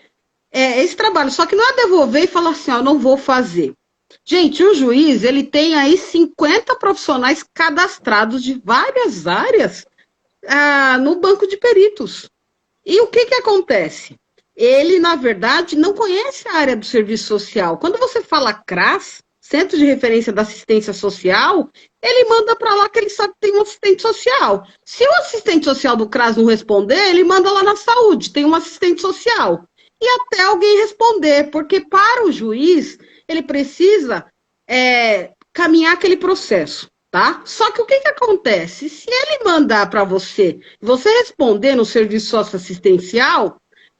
esse trabalho. Só que não é devolver e falar assim, ó, não vou fazer. Gente, o juiz, ele tem aí 50 profissionais cadastrados de várias áreas no banco de peritos. E o que acontece? Ele, na verdade, não conhece a área do serviço social. Quando você fala CRAS, Centro de Referência da Assistência Social, ele manda para lá que ele sabe que tem um assistente social. Se o assistente social do CRAS não responder, ele manda lá na saúde, tem um assistente social. E até alguém responder, porque para o juiz, ele precisa caminhar aquele processo. Tá? Só que o que acontece? Se ele mandar para você responder no serviço socioassistencial,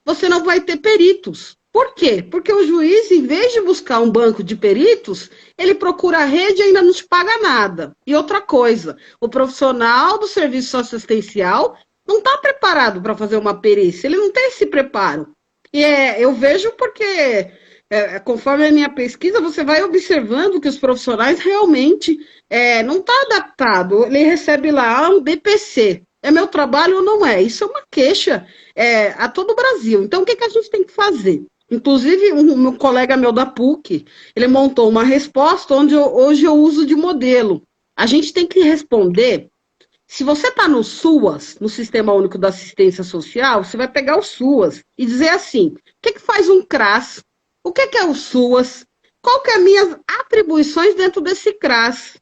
você não vai ter peritos. Por quê? Porque o juiz, em vez de buscar um banco de peritos, ele procura a rede e ainda não te paga nada. E outra coisa, o profissional do serviço socioassistencial não está preparado para fazer uma perícia, ele não tem esse preparo. E eu vejo porque, conforme a minha pesquisa, você vai observando que os profissionais realmente não está adaptado. Ele recebe lá um BPC. É meu trabalho ou não é? Isso é uma queixa a todo o Brasil. Então, o que a gente tem que fazer? Inclusive, um colega meu da PUC, ele montou uma resposta onde hoje eu uso de modelo. A gente tem que responder. Se você está no SUAS, no Sistema Único da Assistência Social, você vai pegar o SUAS e dizer assim, o que faz um CRAS? O que é o SUAS? Qual que é as minhas atribuições dentro desse CRAS?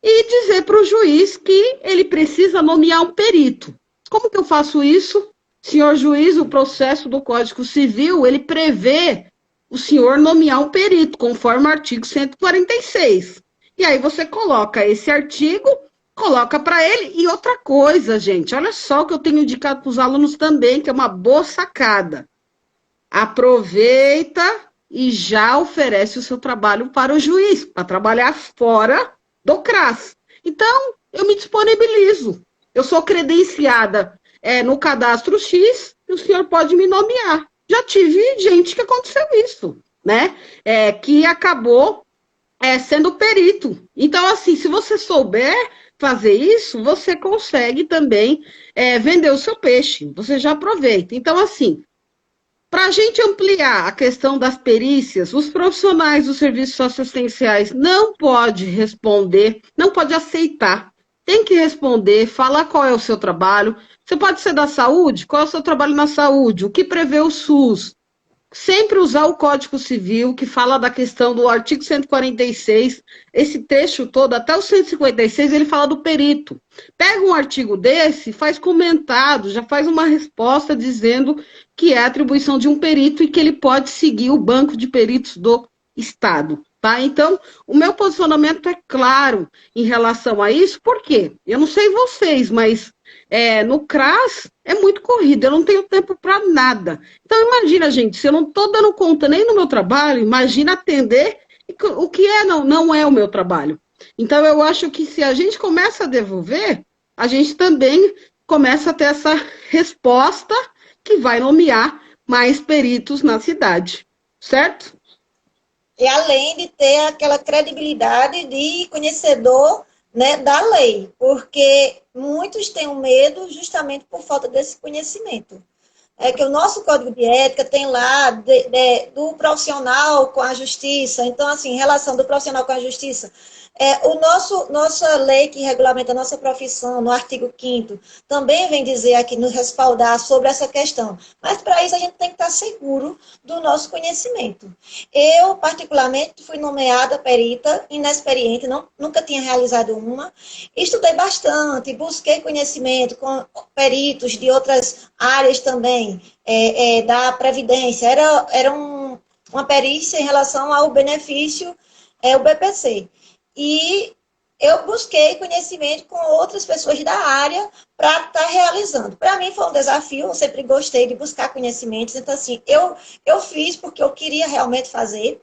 E dizer para o juiz que ele precisa nomear um perito. Como que eu faço isso? Senhor juiz, o processo do Código Civil, ele prevê o senhor nomear um perito, conforme o artigo 146. E aí você coloca esse artigo, coloca para ele. E outra coisa, gente, olha só o que eu tenho indicado para os alunos também, que é uma boa sacada. Aproveita e já oferece o seu trabalho para o juiz, para trabalhar fora do CRAS. Então, eu me disponibilizo. Eu sou credenciada no cadastro X e o senhor pode me nomear. Já tive gente que aconteceu isso, né? Que acabou sendo perito. Então, assim, se você souber fazer isso, você consegue também vender o seu peixe. Você já aproveita. Então, assim, para a gente ampliar a questão das perícias, os profissionais dos serviços socioassistenciais não pode responder, não pode aceitar, tem que responder, falar qual é o seu trabalho. Você pode ser da saúde? Qual é o seu trabalho na saúde? O que prevê o SUS? Sempre usar o Código Civil, que fala da questão do artigo 146, esse trecho todo, até o 156, ele fala do perito. Pega um artigo desse, faz comentado, já faz uma resposta dizendo que é a atribuição de um perito e que ele pode seguir o banco de peritos do Estado. Tá? Então, o meu posicionamento é claro em relação a isso, por quê? Eu não sei vocês, mas no CRAS é muito corrido, eu não tenho tempo para nada. Então, imagina, gente, se eu não estou dando conta nem no meu trabalho, imagina atender o que não é o meu trabalho. Então, eu acho que se a gente começa a devolver, a gente também começa a ter essa resposta que vai nomear mais peritos na cidade, certo? E além de ter aquela credibilidade de conhecedor, né, da lei, porque muitos têm um medo justamente por falta desse conhecimento. É que o nosso Código de Ética tem lá do profissional com a justiça, então, assim, relação do profissional com a justiça. Nossa lei que regulamenta a nossa profissão, no artigo 5º, também vem dizer aqui, nos respaldar sobre essa questão. Mas, para isso, a gente tem que estar seguro do nosso conhecimento. Eu, particularmente, fui nomeada perita, inexperiente, nunca tinha realizado uma. Estudei bastante, busquei conhecimento com peritos de outras áreas também, da Previdência. Era uma perícia em relação ao benefício, o BPC. E eu busquei conhecimento com outras pessoas da área para estar realizando. Para mim foi um desafio, eu sempre gostei de buscar conhecimentos, então assim, eu fiz porque eu queria realmente fazer,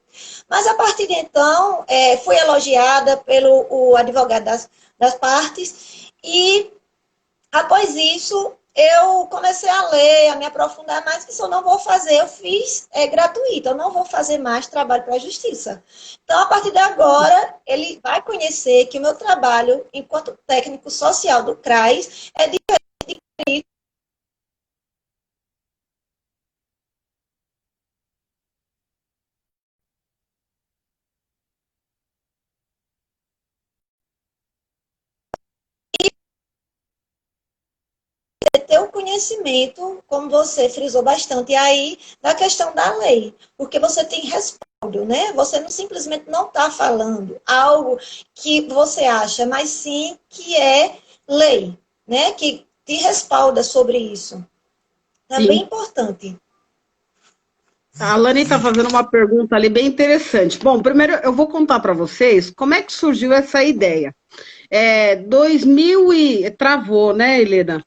mas a partir de então, fui elogiada pelo advogado das partes, e após isso, eu comecei a ler, a me aprofundar mais, isso eu não vou fazer, eu fiz gratuito, eu não vou fazer mais trabalho para a justiça. Então, a partir de agora, ele vai conhecer que o meu trabalho, enquanto técnico social do CRAS, é diferente. Ter o conhecimento, como você frisou bastante aí, da questão da lei, porque você tem respaldo, né? Você não simplesmente não está falando algo que você acha, mas sim que é lei, né? Que te respalda sobre isso. É bem Sim. importante. A Alane está fazendo uma pergunta ali bem interessante. Bom, primeiro eu vou contar para vocês como é que surgiu essa ideia. 2000 e... Travou, né, Helena?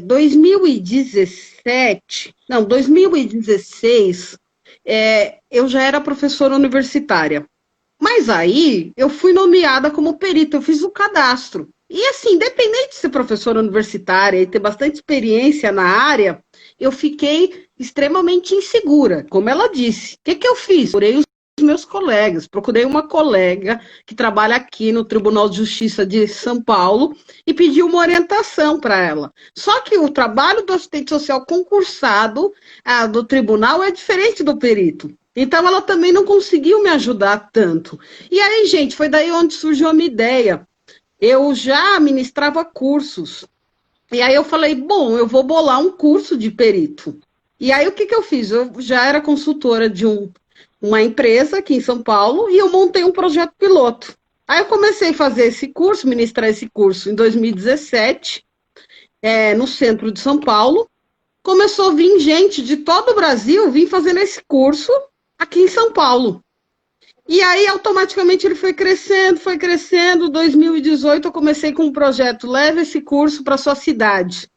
2017, não, 2016, eu já era professora universitária. Mas aí eu fui nomeada como perita, eu fiz o cadastro. E assim, independente de ser professora universitária e ter bastante experiência na área, eu fiquei extremamente insegura, como ela disse. O que, que eu fiz? Procurei os meus colegas, procurei uma colega que trabalha aqui no Tribunal de Justiça de São Paulo e pedi uma orientação para ela. Só que o trabalho do assistente social concursado do tribunal é diferente do perito. Então, ela também não conseguiu me ajudar tanto. E aí, gente, foi daí onde surgiu a minha ideia. Eu já ministrava cursos. E aí eu falei, bom, eu vou bolar um curso de perito. E aí, o que, que eu fiz? Eu já era consultora de uma empresa aqui em São Paulo e eu montei um projeto piloto. Aí eu comecei a fazer esse curso, ministrar esse curso em 2017, no centro de São Paulo. Começou a vir gente de todo o Brasil, vir fazendo esse curso aqui em São Paulo. E aí, automaticamente, ele foi crescendo, foi crescendo. Em 2018, eu comecei com um projeto, leva esse curso para sua cidade.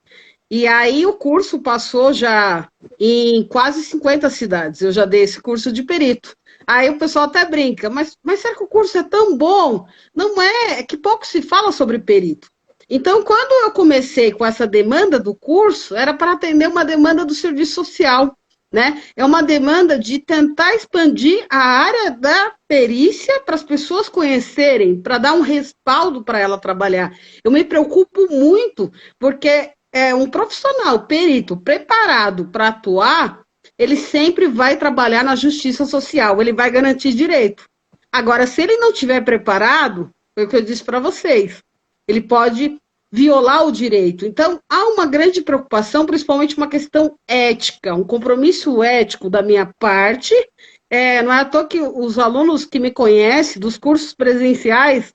E aí, o curso passou já em quase 50 cidades. Eu já dei esse curso de perito. Aí o pessoal até brinca, mas será que o curso é tão bom? Não é que pouco se fala sobre perito. Então, quando eu comecei com essa demanda do curso, era para atender uma demanda do serviço social, né? É uma demanda de tentar expandir a área da perícia para as pessoas conhecerem, para dar um respaldo para ela trabalhar. Eu me preocupo muito, porque um profissional, perito, preparado para atuar, ele sempre vai trabalhar na justiça social, ele vai garantir direito. Agora, se ele não estiver preparado, foi o que eu disse para vocês, ele pode violar o direito. Então, há uma grande preocupação, principalmente uma questão ética, um compromisso ético da minha parte. Não é à toa que os alunos que me conhecem, dos cursos presenciais,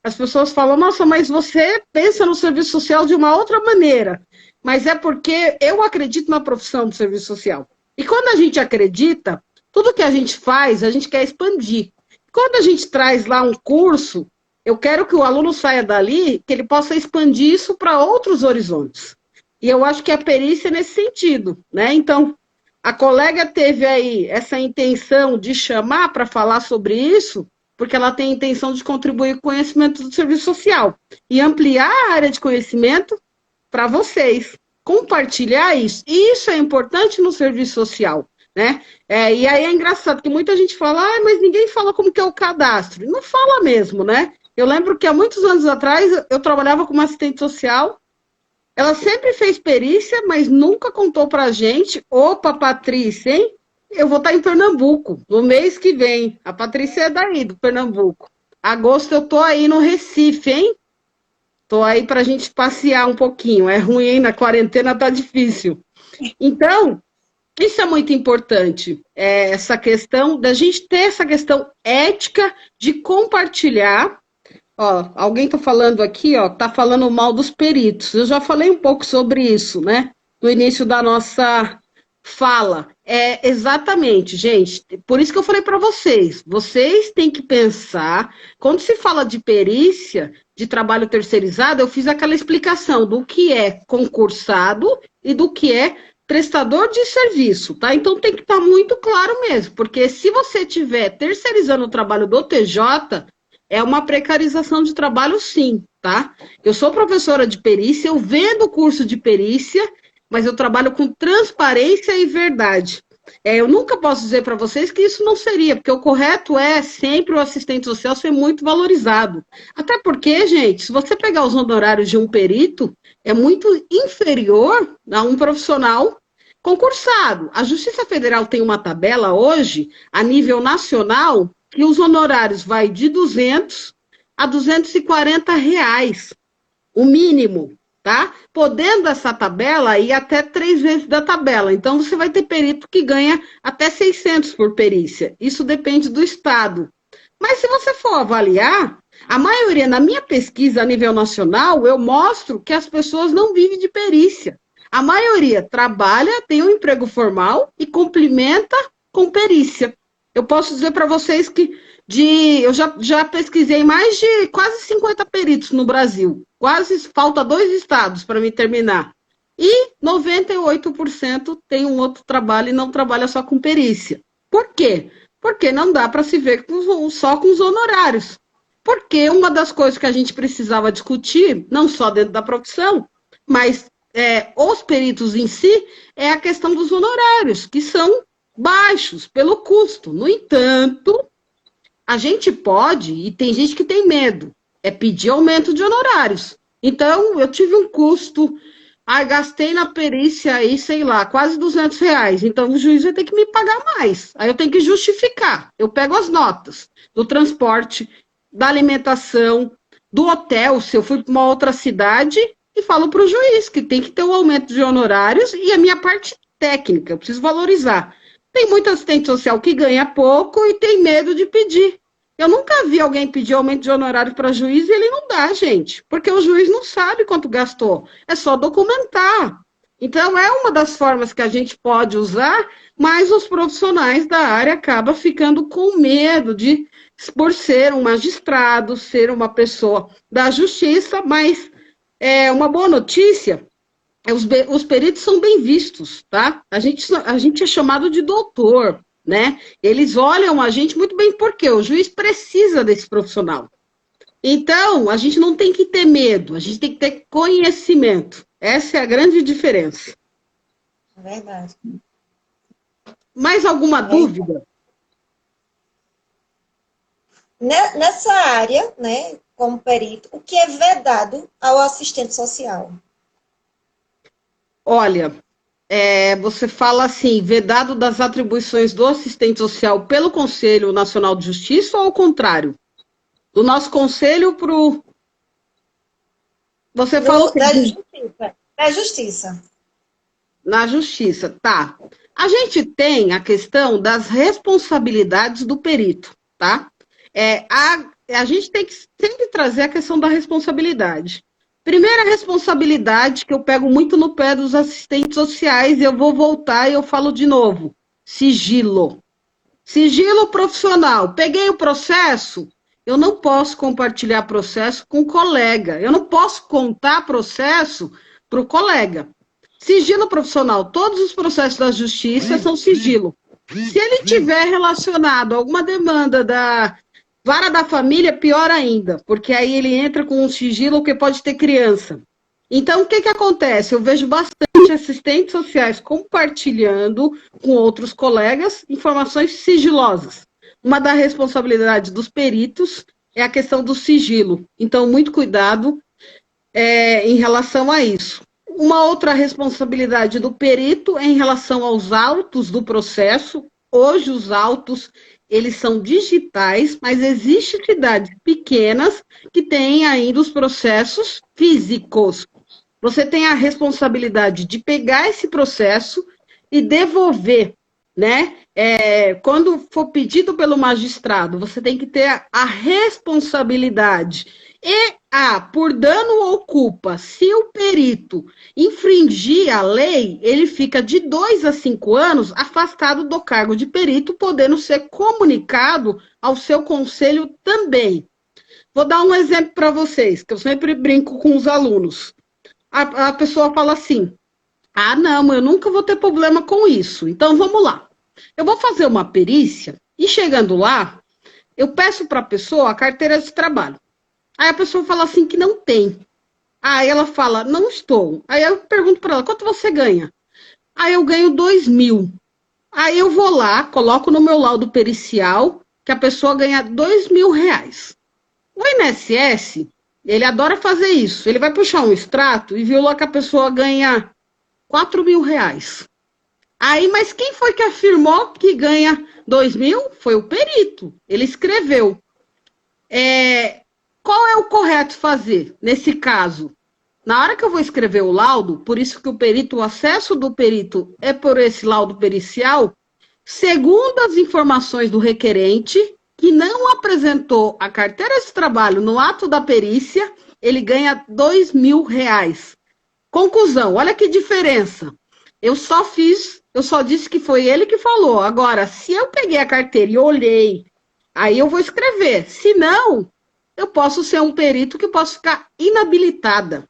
as pessoas falam, nossa, mas você pensa no serviço social de uma outra maneira. Mas é porque eu acredito na profissão do serviço social. E quando a gente acredita, tudo que a gente faz, a gente quer expandir. Quando a gente traz lá um curso, eu quero que o aluno saia dali, que ele possa expandir isso para outros horizontes. E eu acho que a perícia é nesse sentido, né? Então, a colega teve aí essa intenção de chamar para falar sobre isso, porque ela tem a intenção de contribuir com o conhecimento do serviço social e ampliar a área de conhecimento para vocês, compartilhar isso. E isso é importante no serviço social, né? E aí é engraçado que muita gente fala, mas ninguém fala como que é o cadastro. Não fala mesmo, né? Eu lembro que há muitos anos atrás eu trabalhava como assistente social, ela sempre fez perícia, mas nunca contou pra gente. Opa, Patrícia, hein? Eu vou estar em Pernambuco no mês que vem. A Patrícia é daí, do Pernambuco. Agosto eu tô aí no Recife, hein? Tô aí pra gente passear um pouquinho. É ruim, hein? Na quarentena tá difícil. Então, isso é muito importante. Essa questão da gente ter essa questão ética de compartilhar. Ó, alguém tá falando aqui, ó, tá falando mal dos peritos. Eu já falei um pouco sobre isso, né? No início da nossa fala. Exatamente, gente. Por isso que eu falei para vocês. Vocês têm que pensar. Quando se fala de perícia, de trabalho terceirizado, eu fiz aquela explicação do que é concursado e do que é prestador de serviço, tá? Então tem que estar muito claro mesmo, porque se você estiver terceirizando o trabalho do TJ, é uma precarização de trabalho, sim. tá? Eu sou professora de perícia, eu vendo o curso de perícia, mas eu trabalho com transparência e verdade. Eu nunca posso dizer para vocês que isso não seria, porque o correto é sempre o assistente social ser muito valorizado. Até porque, gente, se você pegar os honorários de um perito, é muito inferior a um profissional concursado. A Justiça Federal tem uma tabela hoje, a nível nacional, que os honorários vai de 200 a R$ 240, o mínimo, tá? Podendo essa tabela ir até 3 vezes da tabela. Então, você vai ter perito que ganha até 600 por perícia. Isso depende do estado. Mas se você for avaliar, a maioria, na minha pesquisa a nível nacional, eu mostro que as pessoas não vivem de perícia. A maioria trabalha, tem um emprego formal e complementa com perícia. Eu posso dizer para vocês que eu já pesquisei mais de quase 50 peritos no Brasil. Falta 2 estados para me terminar. E 98% tem um outro trabalho e não trabalha só com perícia. Por quê? Porque não dá para se ver só com os honorários. Porque uma das coisas que a gente precisava discutir, não só dentro da profissão, mas os peritos em si, é a questão dos honorários, que são baixos pelo custo. No entanto, a gente pode, e tem gente que tem medo, pedir aumento de honorários. Então, eu tive um custo, gastei na perícia aí, sei lá, quase R$ 200. Então, o juiz vai ter que me pagar mais. Aí eu tenho que justificar. Eu pego as notas do transporte, da alimentação, do hotel, se eu fui para uma outra cidade, e falo para o juiz que tem que ter um aumento de honorários e a minha parte técnica, eu preciso valorizar. Tem muito assistente social que ganha pouco e tem medo de pedir. Eu nunca vi alguém pedir aumento de honorário para juiz e ele não dá, gente, porque o juiz não sabe quanto gastou, é só documentar. Então, é uma das formas que a gente pode usar, mas os profissionais da área acabam ficando com medo por ser um magistrado, ser uma pessoa da justiça, mas uma boa notícia, os peritos são bem vistos, tá? A gente é chamado de doutor, né? Eles olham a gente muito bem, porque o juiz precisa desse profissional. Então, a gente não tem que ter medo, a gente tem que ter conhecimento. Essa é a grande diferença. É verdade. Mais alguma dúvida? Nessa área, né, como perito, o que é vedado ao assistente social? Olha, você fala assim, vedado das atribuições do assistente social pelo Conselho Nacional de Justiça ou ao contrário? Do nosso conselho para o... Você falou... Da justiça. Na justiça, tá. A gente tem a questão das responsabilidades do perito, tá? A gente tem que sempre trazer a questão da responsabilidade. Primeira responsabilidade, que eu pego muito no pé dos assistentes sociais, e eu vou voltar e eu falo de novo. Sigilo. Sigilo profissional. Peguei o processo, eu não posso compartilhar processo com o colega. Eu não posso contar processo para o colega. Sigilo profissional. Todos os processos da justiça são sigilo. Se ele tiver relacionado a alguma demanda da vara da família, pior ainda, porque aí ele entra com um sigilo que pode ter criança. Então, o que acontece? Eu vejo bastante assistentes sociais compartilhando com outros colegas informações sigilosas. Uma das responsabilidades dos peritos é a questão do sigilo. Então, muito cuidado em relação a isso. Uma outra responsabilidade do perito é em relação aos autos do processo. Hoje, os autos, eles são digitais, mas existem cidades pequenas que têm ainda os processos físicos. Você tem a responsabilidade de pegar esse processo e devolver, né? Quando for pedido pelo magistrado, você tem que ter a responsabilidade. Por dano ou culpa, se o perito infringir a lei, ele fica de 2 a 5 anos afastado do cargo de perito, podendo ser comunicado ao seu conselho também. Vou dar um exemplo para vocês, que eu sempre brinco com os alunos. A pessoa fala assim, não, eu nunca vou ter problema com isso. Então, vamos lá. Eu vou fazer uma perícia e, chegando lá, eu peço para a pessoa a carteira de trabalho. Aí a pessoa fala assim que não tem. Aí ela fala, não estou. Aí eu pergunto para ela, quanto você ganha? Aí eu ganho 2.000. Aí eu vou lá, coloco no meu laudo pericial que a pessoa ganha R$ 2.000. O INSS, ele adora fazer isso. Ele vai puxar um extrato e viu lá que a pessoa ganha R$ 4.000. Aí, mas quem foi que afirmou que ganha 2.000? Foi o perito. Ele escreveu. Qual é o correto fazer nesse caso? Na hora que eu vou escrever o laudo, por isso que o acesso do perito é por esse laudo pericial, segundo as informações do requerente, que não apresentou a carteira de trabalho no ato da perícia, ele ganha R$ 2.000. Conclusão, olha que diferença. Eu só disse que foi ele que falou. Agora, se eu peguei a carteira e olhei, aí eu vou escrever. Se não, eu posso ser um perito que posso ficar inabilitada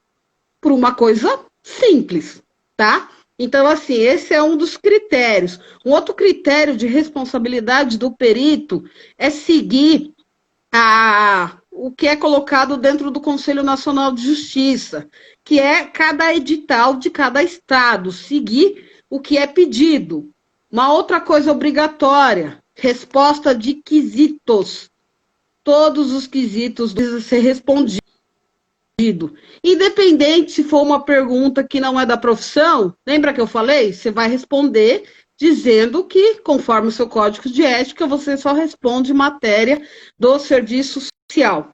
por uma coisa simples, tá? Então, assim, esse é um dos critérios. Um outro critério de responsabilidade do perito é seguir o que é colocado dentro do Conselho Nacional de Justiça, que é cada edital de cada estado, seguir o que é pedido. Uma outra coisa obrigatória, resposta de quesitos. Todos os quesitos precisam ser respondidos. Independente se for uma pergunta que não é da profissão, lembra que eu falei? Você vai responder dizendo que, conforme o seu código de ética, você só responde matéria do serviço social.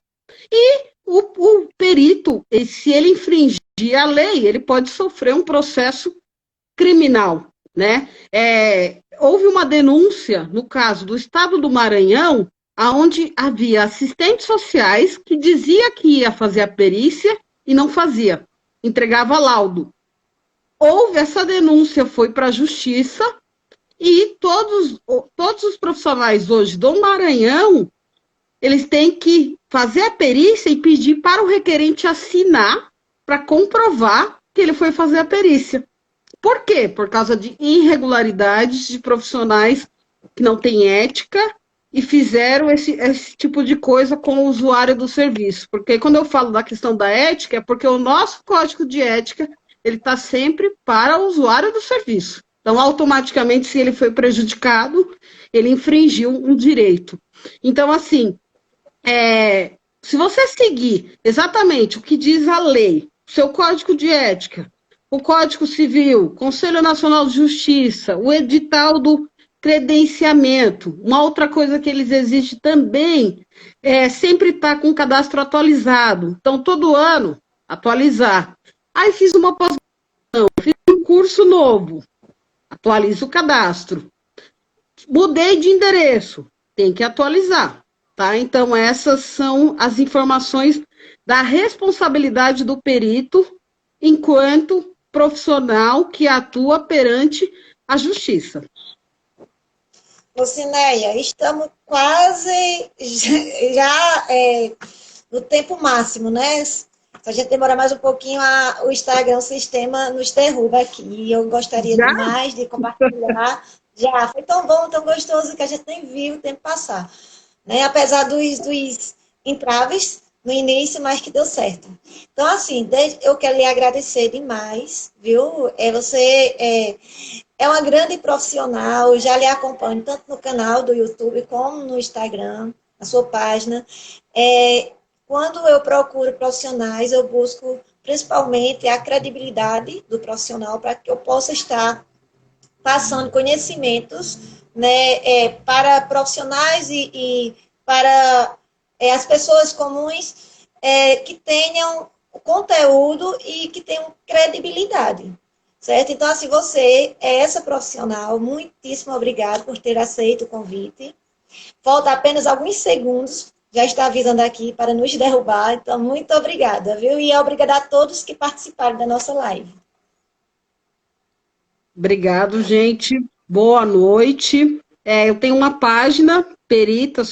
E o perito, se ele infringir a lei, ele pode sofrer um processo criminal, né? Houve uma denúncia, no caso do estado do Maranhão, onde havia assistentes sociais que dizia que ia fazer a perícia e não fazia, entregava laudo. Houve essa denúncia, foi para a justiça, e todos os profissionais hoje do Maranhão, eles têm que fazer a perícia e pedir para o requerente assinar para comprovar que ele foi fazer a perícia. Por quê? Por causa de irregularidades de profissionais que não têm ética e fizeram esse tipo de coisa com o usuário do serviço. Porque quando eu falo da questão da ética, é porque o nosso código de ética, ele está sempre para o usuário do serviço. Então, automaticamente, se ele foi prejudicado, ele infringiu um direito. Então, assim, se você seguir exatamente o que diz a lei, o seu código de ética, o Código Civil, Conselho Nacional de Justiça, o edital do credenciamento, uma outra coisa que eles exigem também é sempre estar com o cadastro atualizado. Então, todo ano, atualizar. Aí fiz uma pós-graduação, fiz um curso novo, atualizo o cadastro. Mudei de endereço, tem que atualizar. Tá? Então, essas são as informações da responsabilidade do perito enquanto profissional que atua perante a justiça. Lucinéia, estamos quase já no tempo máximo, né? Se a gente demorar mais um pouquinho, o Instagram, o sistema nos derruba aqui. E eu gostaria demais de compartilhar. Já foi tão bom, tão gostoso, que a gente nem viu o tempo passar. Né? Apesar dos entraves no início, mas que deu certo. Então, assim, eu quero lhe agradecer demais, viu? Você é uma grande profissional, já lhe acompanho tanto no canal do YouTube como no Instagram, na sua página. Quando eu procuro profissionais, eu busco principalmente a credibilidade do profissional para que eu possa estar passando conhecimentos, né, para profissionais e para as pessoas comuns que tenham conteúdo e que tenham credibilidade, certo? Então, assim, você é essa profissional, muitíssimo obrigada por ter aceito o convite. Falta apenas alguns segundos, já está avisando aqui para nos derrubar, então, muito obrigada, viu? E obrigada a todos que participaram da nossa live. Obrigado, gente. Boa noite. Eu tenho uma página, Perita